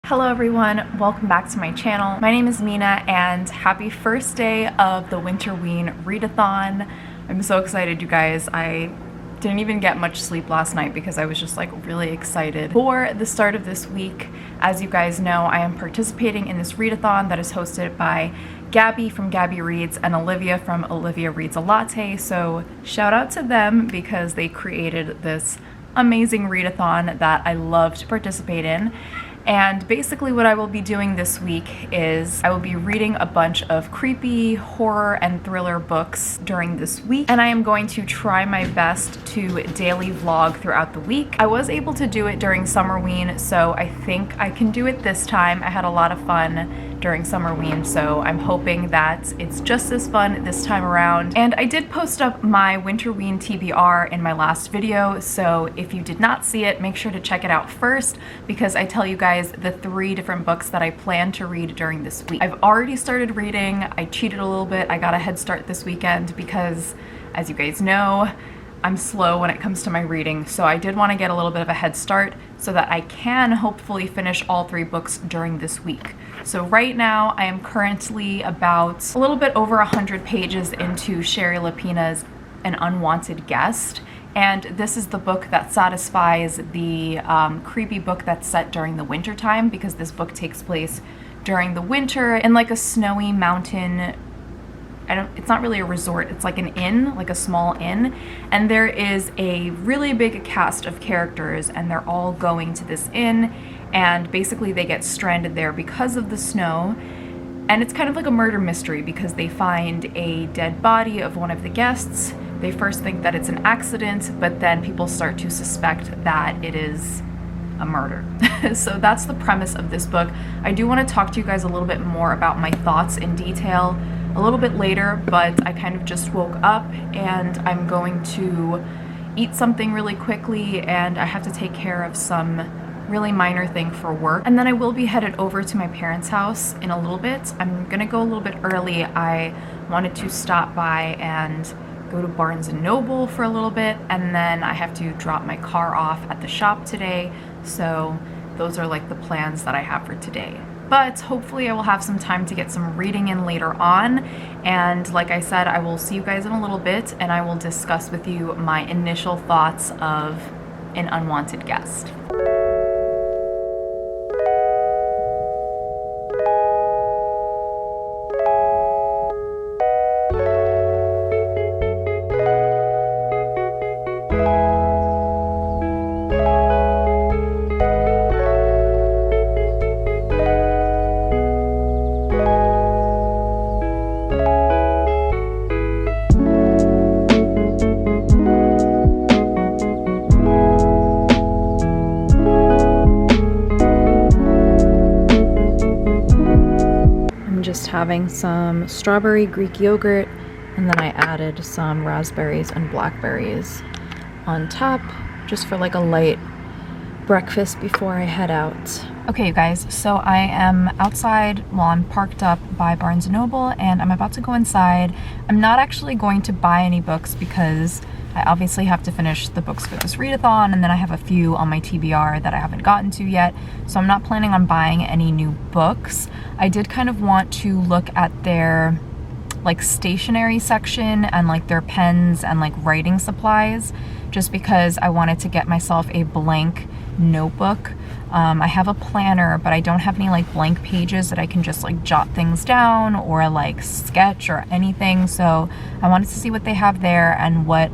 Hello everyone, welcome back to my channel. My name is Mina and happy first day of the Winterween Readathon. I'm so excited, you guys. I didn't even get much sleep last night because I was just like really excited for the start of this week. As you guys know, I am participating in this readathon that is hosted by Gabby from Gabby Reads and Olivia from Olivia Reads a Latte. So shout out to them because they created this amazing readathon that I love to participate in. And basically what I will be doing this week is I will be reading a bunch of creepy horror and thriller books during this week, and I am going to try my best to daily vlog throughout the week. I was able to do it during Summerween, so I think I can do it this time. I had a lot of fun during Summerween, so I'm hoping that it's just as fun this time around. And I did post up my Winterween TBR in my last video, so if you did not see it, make sure to check it out first because I tell you guys the 3 different books that I plan to read during this week. I've already started reading. I cheated a little bit. I got a head start this weekend because, as you guys know, I'm slow when it comes to my reading, so I did want to get a little bit of a head start so that I can hopefully finish all 3 books during this week. So right now I am currently about a little bit over 100 pages into Shari Lapena's An Unwanted Guest, and this is the book that satisfies the creepy book that's set during the winter time, because this book takes place during the winter in like a snowy mountain. It's not really a resort, it's like an inn, like a small inn, and there is a really big cast of characters and they're all going to this inn, and basically they get stranded there because of the snow. And it's kind of like a murder mystery because they find a dead body of one of the guests. They first think that it's an accident, but then people start to suspect that it is a murder. So that's the premise of this book. I do want to talk to you guys a little bit more about my thoughts in detail a little bit later, but I kind of just woke up and I'm going to eat something really quickly, and I have to take care of some really minor thing for work, and then I will be headed over to my parents' house in a little bit. I'm gonna go a little bit early. I wanted to stop by and go to Barnes & Noble for a little bit, and then I have to drop my car off at the shop today. So those are like the plans that I have for today. But hopefully I will have some time to get some reading in later on. And like I said, I will see you guys in a little bit and I will discuss with you my initial thoughts of An Unwanted Guest. Having some strawberry Greek yogurt, and then I added some raspberries and blackberries on top just for like a light breakfast before I head out. Okay, you guys, so I am outside. Well, I'm parked up by Barnes & Noble and I'm about to go inside. I'm not actually going to buy any books because I obviously have to finish the books for this readathon, and then I have a few on my TBR that I haven't gotten to yet, so I'm not planning on buying any new books. I did kind of want to look at their like stationery section and like their pens and like writing supplies, just because I wanted to get myself a blank notebook. I have a planner, but I don't have any like blank pages that I can just like jot things down or like sketch or anything, so I wanted to see what they have there and what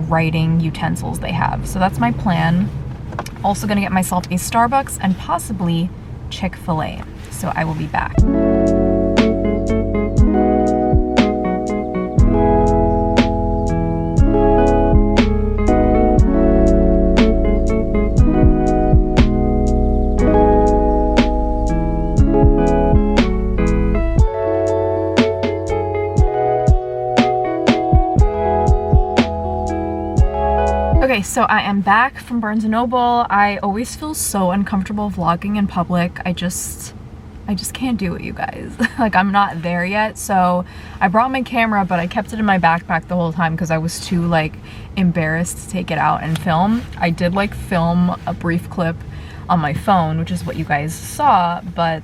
writing utensils they have. So that's my plan. Also gonna get myself a Starbucks and possibly Chick-fil-A. So I will be back. Okay, so I am back from Barnes & Noble. I always feel so uncomfortable vlogging in public. I just can't do it, you guys. Like, I'm not there yet. So I brought my camera, but I kept it in my backpack the whole time because I was too like embarrassed to take it out and film. I did like film a brief clip on my phone, which is what you guys saw, but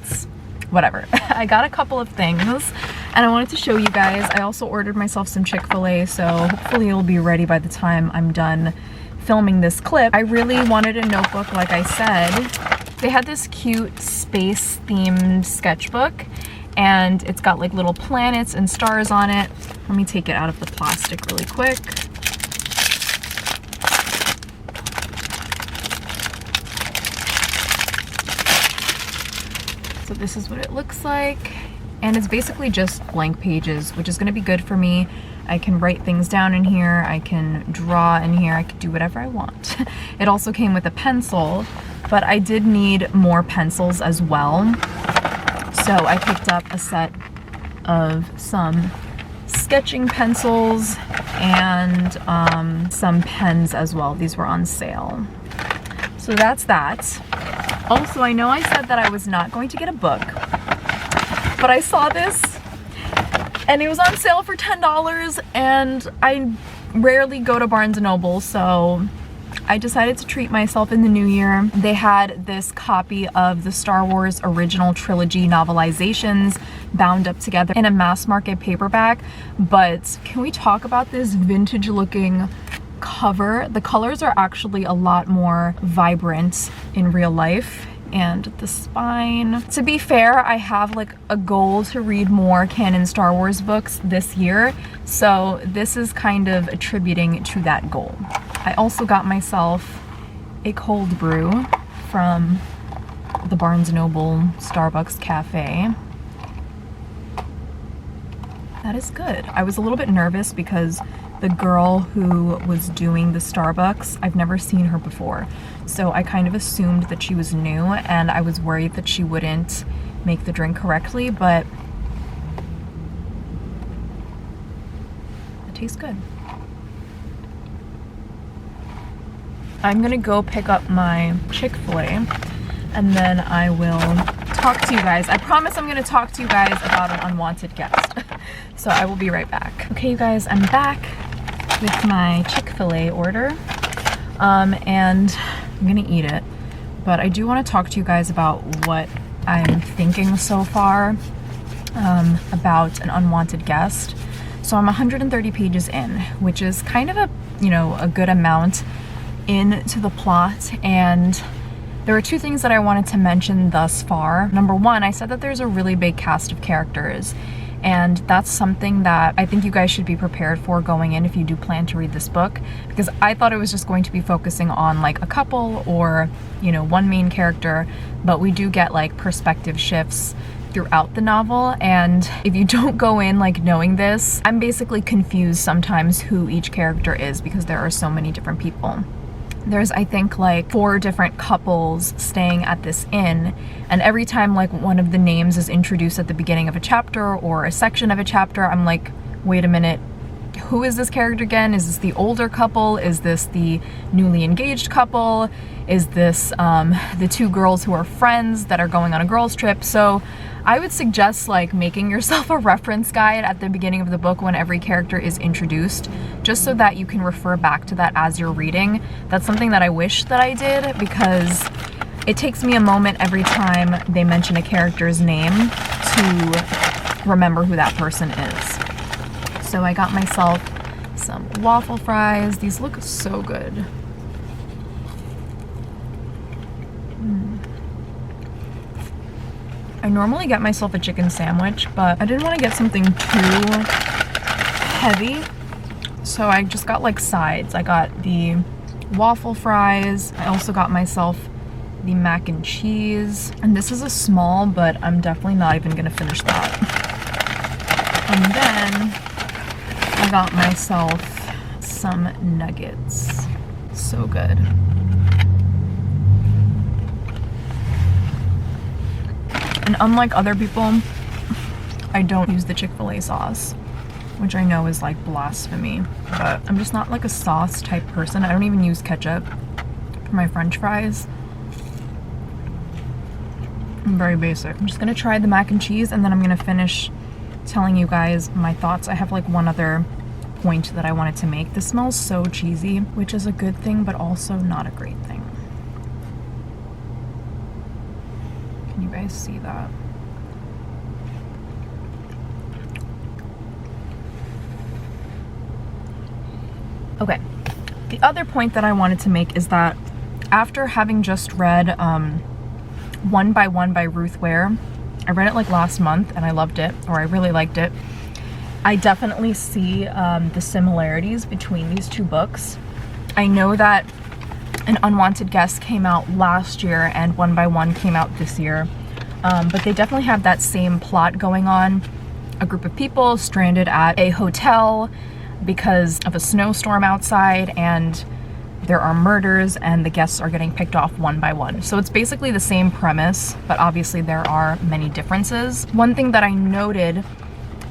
whatever. I got a couple of things and I wanted to show you guys. I also ordered myself some Chick-fil-A, so hopefully it'll be ready by the time I'm done filming this clip. I really wanted a notebook, like I said. They had this cute space themed sketchbook and it's got like little planets and stars on it. Let me take it out of the plastic really quick. So this is what it looks like. And it's basically just blank pages, which is gonna be good for me. I can write things down in here, I can draw in here, I can do whatever I want. It also came with a pencil, but I did need more pencils as well. So I picked up a set of some sketching pencils and some pens as well. These were on sale. So that's that. Also, I know I said that I was not going to get a book, but I saw this and it was on sale for $10 and I rarely go to Barnes & Noble, so I decided to treat myself in the new year. They had this copy of the Star Wars original trilogy novelizations bound up together in a mass market paperback, but can we talk about this vintage looking cover? The colors are actually a lot more vibrant in real life. And the spine. To be fair, I have like a goal to read more canon Star Wars books this year, so this is kind of attributing to that goal. I also got myself a cold brew from the Barnes & Noble Starbucks cafe. That is good. I was a little bit nervous because the girl who was doing the Starbucks, I've never seen her before. So I kind of assumed that she was new and I was worried that she wouldn't make the drink correctly, but it tastes good. I'm gonna go pick up my Chick-fil-A and then I will talk to you guys. I promise I'm gonna talk to you guys about an unwanted guest. So I will be right back. Okay, you guys, I'm back with my Chick-fil-A order and I'm gonna eat it, but I do want to talk to you guys about what I'm thinking so far about an unwanted guest. So I'm 130 pages in, which is kind of a, you know, a good amount into the plot, and there are two things that I wanted to mention thus far. Number one, I said that there's a really big cast of characters, and that's something that I think you guys should be prepared for going in if you do plan to read this book, because I thought it was just going to be focusing on like a couple or, you know, one main character, but we do get like perspective shifts throughout the novel, and if you don't go in like knowing this, I'm basically confused sometimes who each character is because there are so many different people. There's, I think, like 4 different couples staying at this inn, and every time like one of the names is introduced at the beginning of a chapter or a section of a chapter, I'm like, wait a minute, who is this character again? Is this the older couple? Is this the newly engaged couple? Is this the 2 girls who are friends that are going on a girls trip? So I would suggest like making yourself a reference guide at the beginning of the book when every character is introduced, just so that you can refer back to that as you're reading. That's something that I wish that I did, because it takes me a moment every time they mention a character's name to remember who that person is. So I got myself some waffle fries. These look so good. I normally get myself a chicken sandwich, but I didn't want to get something too heavy, so I just got like sides. I got the waffle fries. I also got myself the mac and cheese, and this is a small, but I'm definitely not even gonna finish that. And then I got myself some nuggets. So good. And unlike other people, I don't use the Chick-fil-A sauce, which I know is like blasphemy, but I'm just not like a sauce type person. I don't even use ketchup for my French fries. I'm very basic. I'm just gonna try the mac and cheese, and then I'm gonna finish telling you guys my thoughts. I have like one other point that I wanted to make. This smells so cheesy, which is a good thing, but also not a great thing. you guys see that. Okay, the other point that I wanted to make is that after having just read One by One by Ruth Ware, I read it like last month and I loved it, or I really liked it. I definitely see the similarities between these two books. I know that An Unwanted Guest came out last year and One by One came out this year, but they definitely have that same plot going on. A group of people stranded at a hotel because of a snowstorm outside, and there are murders and the guests are getting picked off one by one. So it's basically the same premise, but obviously there are many differences. One thing that I noted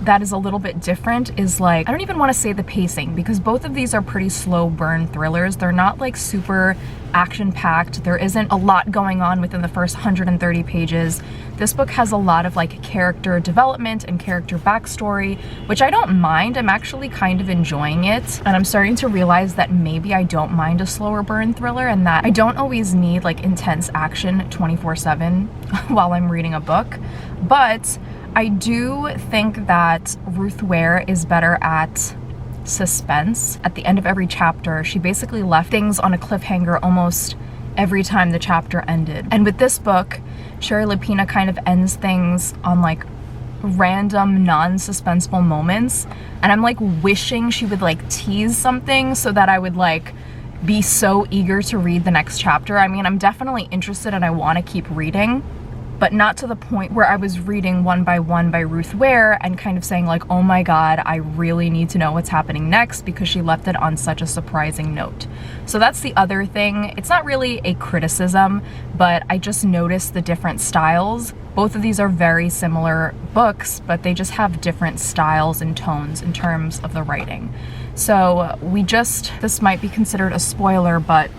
that is a little bit different is, like, I don't even want to say the pacing, because both of these are pretty slow burn thrillers. They're not like super action-packed. There isn't a lot going on within the first 130 pages. This book has a lot of like character development and character backstory, which I don't mind. I'm actually kind of enjoying it, and I'm starting to realize that maybe I don't mind a slower burn thriller, and that I don't always need like intense action 24/7 while I'm reading a book. But I do think that Ruth Ware is better at suspense. At the end of every chapter, she basically left things on a cliffhanger almost every time the chapter ended. And with this book, Shari Lapena kind of ends things on like random non-suspenseful moments, and I'm like wishing she would like tease something so that I would like be so eager to read the next chapter. I mean, I'm definitely interested and I want to keep reading, but not to the point where I was reading One by One by Ruth Ware and kind of saying like, oh my god, I really need to know what's happening next, because she left it on such a surprising note. So that's the other thing. It's not really a criticism, but I just noticed the different styles. Both of these are very similar books, but they just have different styles and tones in terms of the writing. So this might be considered a spoiler, but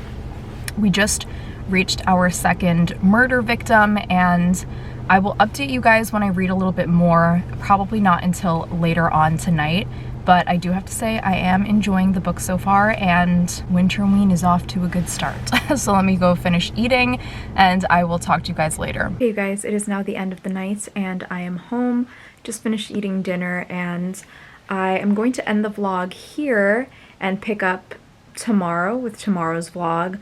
we just reached our second murder victim, and I will update you guys when I read a little bit more, probably not until later on tonight. But I do have to say I am enjoying the book so far, and Winterween is off to a good start. So let me go finish eating and I will talk to you guys later. Hey you guys, it is now the end of the night and I am home, just finished eating dinner, and I am going to end the vlog here and pick up tomorrow with tomorrow's vlog.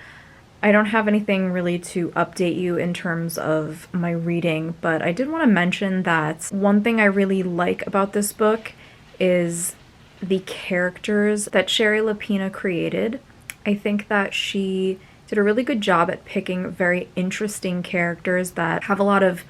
I don't have anything really to update you in terms of my reading, but I did want to mention that one thing I really like about this book is the characters that Shari Lapena created. I think that she did a really good job at picking very interesting characters that have a lot of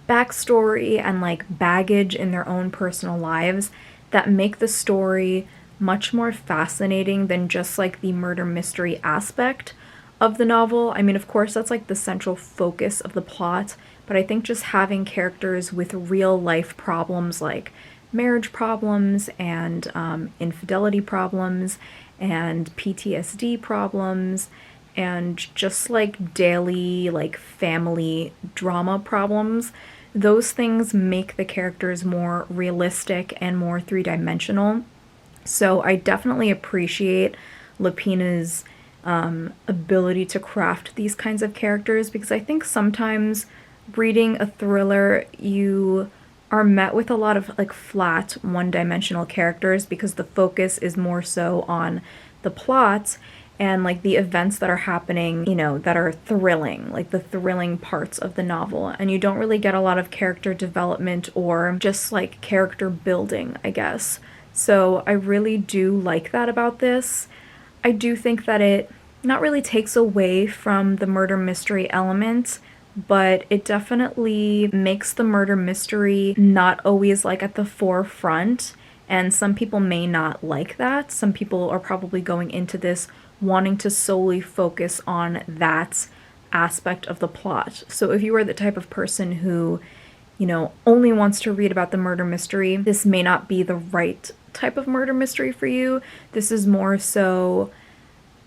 backstory and like baggage in their own personal lives that make the story much more fascinating than just like the murder mystery aspect of the novel. I mean, of course, that's like the central focus of the plot, but I think just having characters with real life problems like marriage problems and infidelity problems and PTSD problems and just like daily like family drama problems, those things make the characters more realistic and more three-dimensional. So I definitely appreciate Lapena's ability to craft these kinds of characters, because I think sometimes reading a thriller you are met with a lot of like flat one-dimensional characters because the focus is more so on the plot and like the events that are happening, you know, that are thrilling, like the thrilling parts of the novel, and you don't really get a lot of character development or just like character building, I guess. So I really do like that about this. I do think that it not really takes away from the murder mystery element, but it definitely makes the murder mystery not always like at the forefront, and some people may not like that. Some people are probably going into this wanting to solely focus on that aspect of the plot. So if you are the type of person who, you know, only wants to read about the murder mystery, this may not be the right type of murder mystery for you. This is more so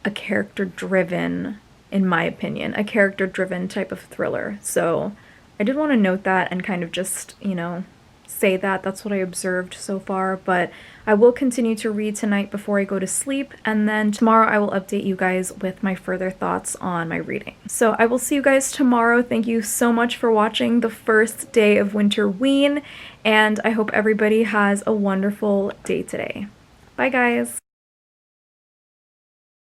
a character-driven, in my opinion, a character-driven type of thriller. So I did want to note that and kind of just, you know, say that. That's what I observed so far, but I will continue to read tonight before I go to sleep, and then tomorrow I will update you guys with my further thoughts on my reading. So I will see you guys tomorrow. Thank you so much for watching the first day of Winterween, and I hope everybody has a wonderful day today. Bye guys!